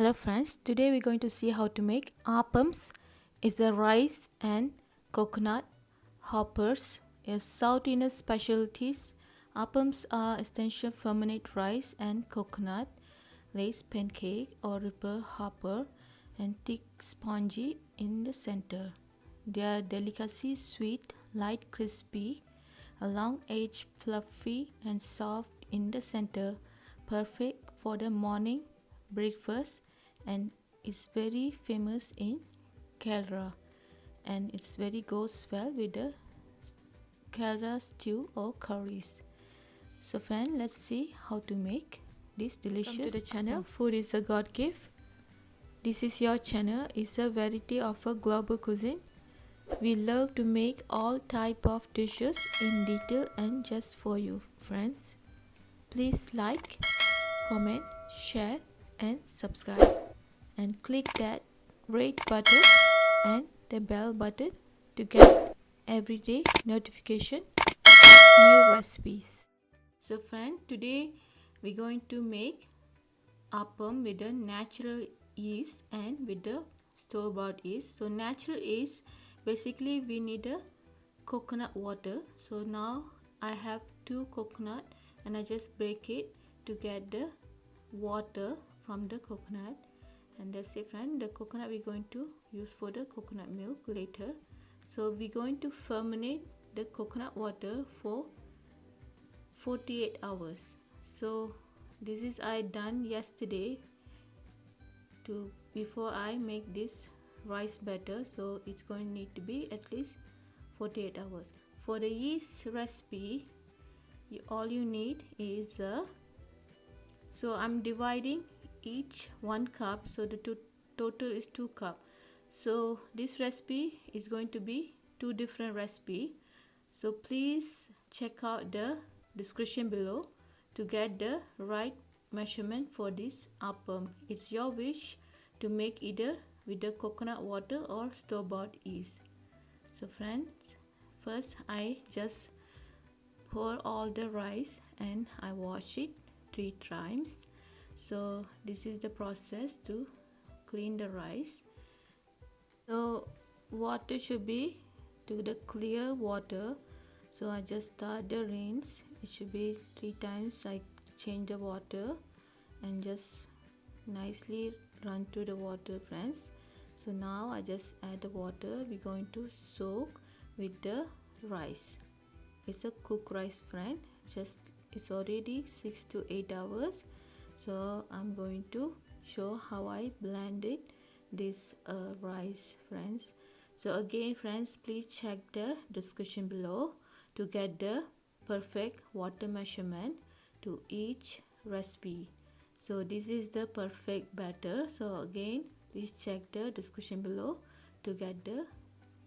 Hello friends, today we're going to see how to make Appams. It's the rice and coconut hoppers, a South Indian specialties. Appams are essential fermented rice and coconut, lace pancake or ripple hopper and thick spongy in the center. They are delicacy sweet, light crispy, a long edge fluffy and soft in the center, perfect for the morning breakfast and is very famous in Kerala and it's very goes well with the Kerala stew or curries. So friend, let's see how to make this delicious. Welcome to the channel. Food is a God gift. This is your channel. It's a variety of a global cuisine. We love to make all type of dishes in detail and just for you friends. Please like, comment, share and subscribe and click that red button and the bell button to get everyday notification of new recipes. So friend, today we're going to make appam with the natural yeast and with the store-bought yeast. So natural yeast, basically we need a coconut water. So now I have 2 coconut and I just break it to get the water from the coconut, and that's it friend. The coconut we're going to use for the coconut milk later. So we're going to ferment the coconut water for 48 hours. So this is I done yesterday to before I make this rice batter, so it's going to need to be at least 48 hours. For the yeast recipe, all you need is so I'm dividing each 1 cup, so the total is 2 cup. So this recipe is going to be 2 different recipe, so please check out the description below to get the right measurement for this appam. It's your wish to make either with the coconut water or store-bought yeast. So friends, first I just pour all the rice and I wash it 3 times. So this is the process to clean the rice. So water should be to the clear water. So I just start the rinse. It should be 3 times. I change the water and just nicely run to the water friends. So now I just add the water. We're going to soak with the rice. It's a cooked rice friend. Just it's already 6 to 8 hours. So I'm going to show how I blended this rice friends. So again friends, please check the description below to get the perfect water measurement to each recipe. So this is the perfect batter. So again, please check the description below to get the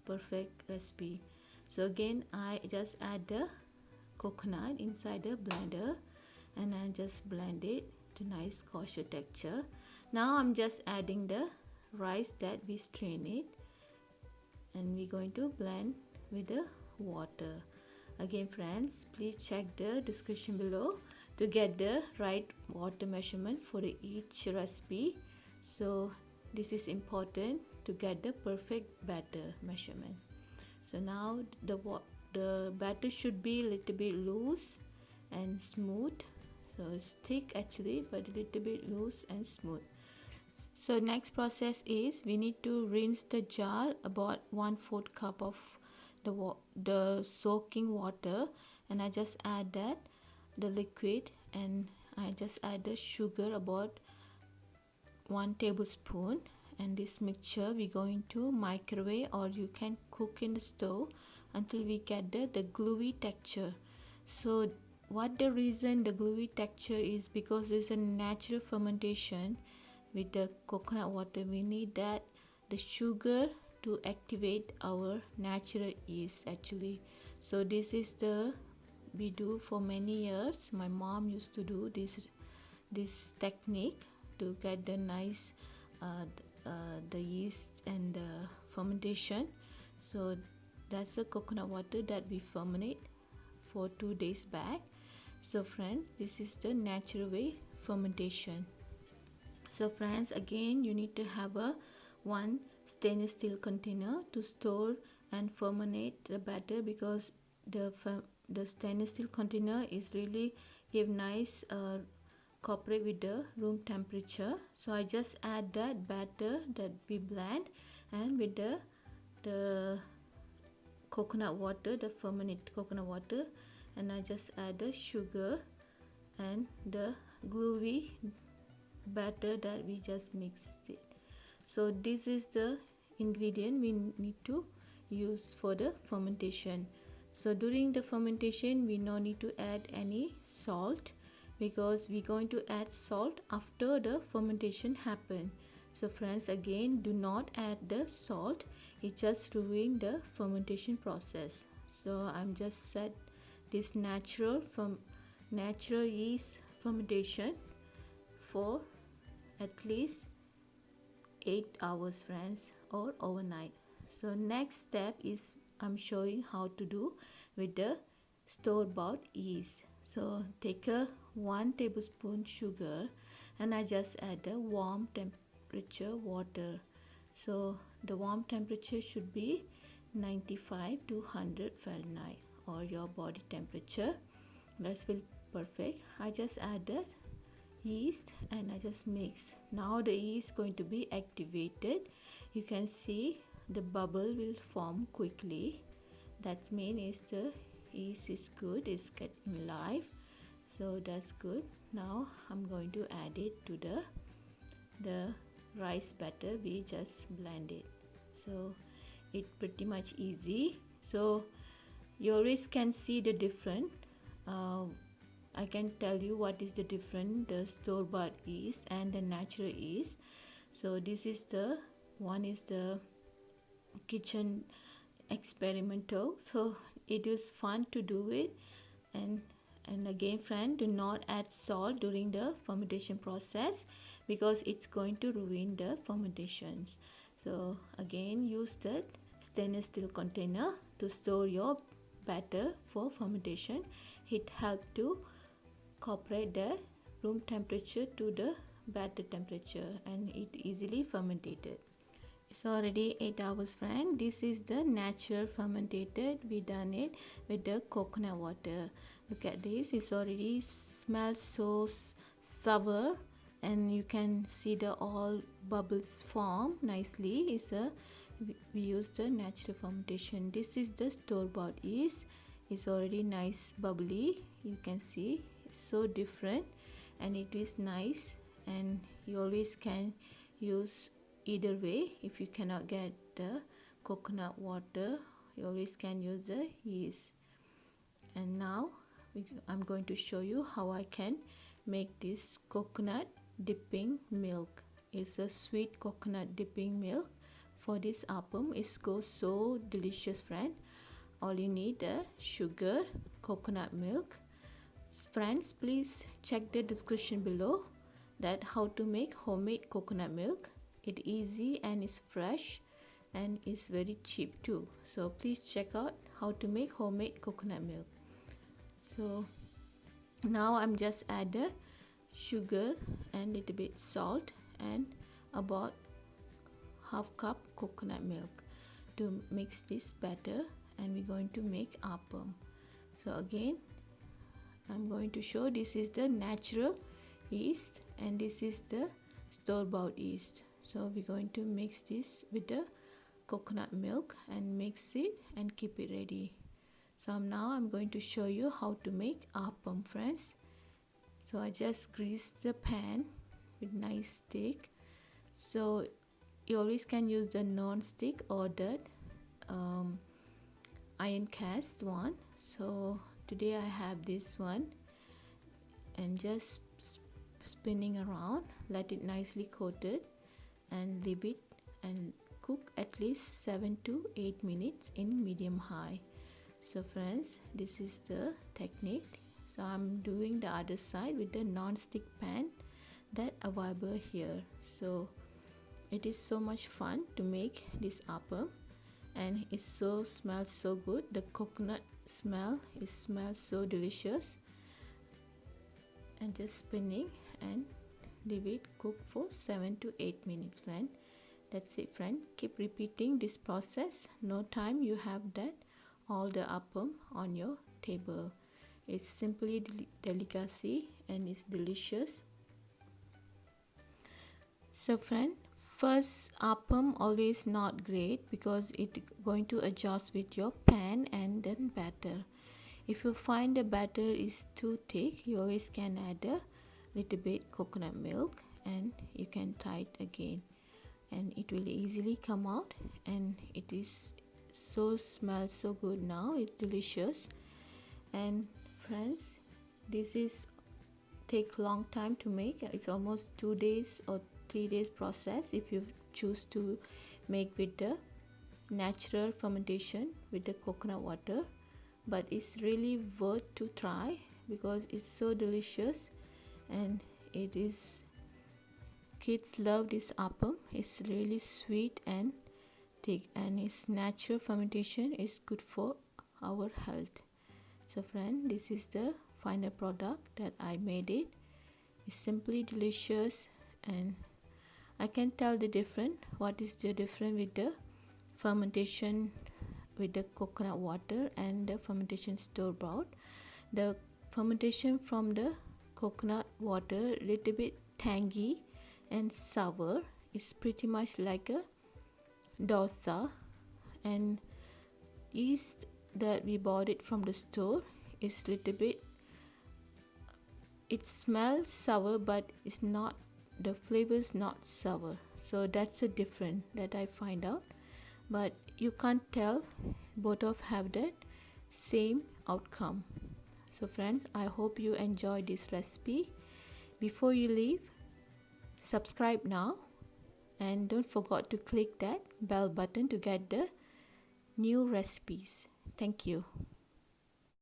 perfect recipe. So again, I just add the coconut inside the blender and I just blend it to nice kosher texture. Now I'm just adding the rice that we strain it and we're going to blend with the water. Again friends, please check the description below to get the right water measurement for each recipe. So this is important to get the perfect batter measurement. So now the batter should be a little bit loose and smooth. So it's thick actually, but a little bit loose and smooth. So next process is we need to rinse the jar about 1/4 cup of the soaking water, and I just add that the liquid and I just add the sugar about 1 tablespoon, and this mixture we're going to microwave or you can cook in the stove until we get the gluey texture. So what the reason the gluey texture is because there's a natural fermentation with the coconut water. We need that the sugar to activate our natural yeast actually. So this is the we do for many years. My mom used to do this technique to get the nice the yeast and the fermentation. So that's the coconut water that we fermentate for 2 days back. So friends, this is the natural way fermentation. So friends, again you need to have a one stainless steel container to store and ferment the batter, because the stainless steel container is really give nice cooperate with the room temperature. So I just add that batter that we blend, and with the coconut water, the fermented coconut water, and I just add the sugar and the gluey batter that we just mixed it. So this is the ingredient we need to use for the fermentation. So during the fermentation we no need to add any salt, because we're going to add salt after the fermentation happen. So friends, again do not add the salt, it just ruin the fermentation process. So I'm just set this natural yeast fermentation for at least 8 hours friends, or overnight. So next step is I'm showing how to do with the store-bought yeast. So take a 1 tablespoon sugar, and I just add the warm temperature water. So the warm temperature should be 95 to 100 Fahrenheit, or your body temperature. That's will perfect. I just add the yeast and I just mix. Now the yeast is going to be activated. You can see the bubble will form quickly. That means the yeast is good, it's getting live. So that's good. Now I'm going to add it to the rice batter we just blended. So it's pretty much easy. So you always can see the difference. I can tell you what is the difference, the store-bought yeast and the natural yeast. So this is the one is the kitchen experimental, so it is fun to do it. And again friend, do not add salt during the fermentation process, because it's going to ruin the fermentations. So again, use that stainless steel container to store your batter for fermentation. It helps to cooperate the room temperature to the batter temperature, and it easily fermented. It's already 8 hours friend. This is the natural fermented. We done it with the coconut water. Look at this, it's already smells so sour, and you can see the all bubbles form nicely. We use the natural fermentation. This is the store-bought yeast. It's already nice bubbly. You can see it's so different, and it is nice, and you always can use either way. If you cannot get the coconut water, you always can use the yeast. And now I'm going to show you how I can make this coconut dipping milk. It's a sweet coconut dipping milk. For this appam, it goes so delicious friend. All you need sugar, coconut milk. Friends, please check the description below that how to make homemade coconut milk. It's easy and it's fresh, and it's very cheap too. So please check out how to make homemade coconut milk. So now I'm just add the sugar and little bit salt and about half cup coconut milk to mix this batter, and we're going to make appam. So again, I'm going to show this is the natural yeast and this is the store-bought yeast. So we're going to mix this with the coconut milk and mix it and keep it ready. So now I'm going to show you how to make appam friends. So I just grease the pan with nice stick. So you always can use the non-stick or the iron cast one. So today I have this one, and just spinning around, let it nicely coated, and leave it and cook at least 7 to 8 minutes in medium high. So friends, this is the technique. So I'm doing the other side with the non-stick pan that available here. So it is so much fun to make this appam, and it so smells so good. The coconut smell, it smells so delicious. And just spinning and leave it cook for 7 to 8 minutes, friend. That's it, friend. Keep repeating this process. No time you have that all the appam on your table. It's simply delicacy and it's delicious. So friend, first appam always not great because it going to adjust with your pan and then batter. If you find the batter is too thick, you always can add a little bit coconut milk and you can try it again, and it will easily come out, and it is so smells so good now. It's delicious. And friends, this is take long time to make. It's almost 2 days or 3 days process if you choose to make with the natural fermentation with the coconut water, but it's really worth to try because it's so delicious, and it is kids love this appam. It's really sweet and thick, and its natural fermentation is good for our health. So friend, this is the final product that I made it. It's simply delicious, and I can tell the difference. What is the difference with the fermentation with the coconut water and the fermentation store bought? The fermentation from the coconut water little bit tangy and sour. It's pretty much like a dosa, and yeast that we bought it from the store is little bit, it smells sour but it's not, the flavor is not sour. So that's a difference that I find out, but you can't tell, both of have that same outcome. So friends, I hope you enjoy this recipe. Before you leave, subscribe now and don't forget to click that bell button to get the new recipes. Thank you.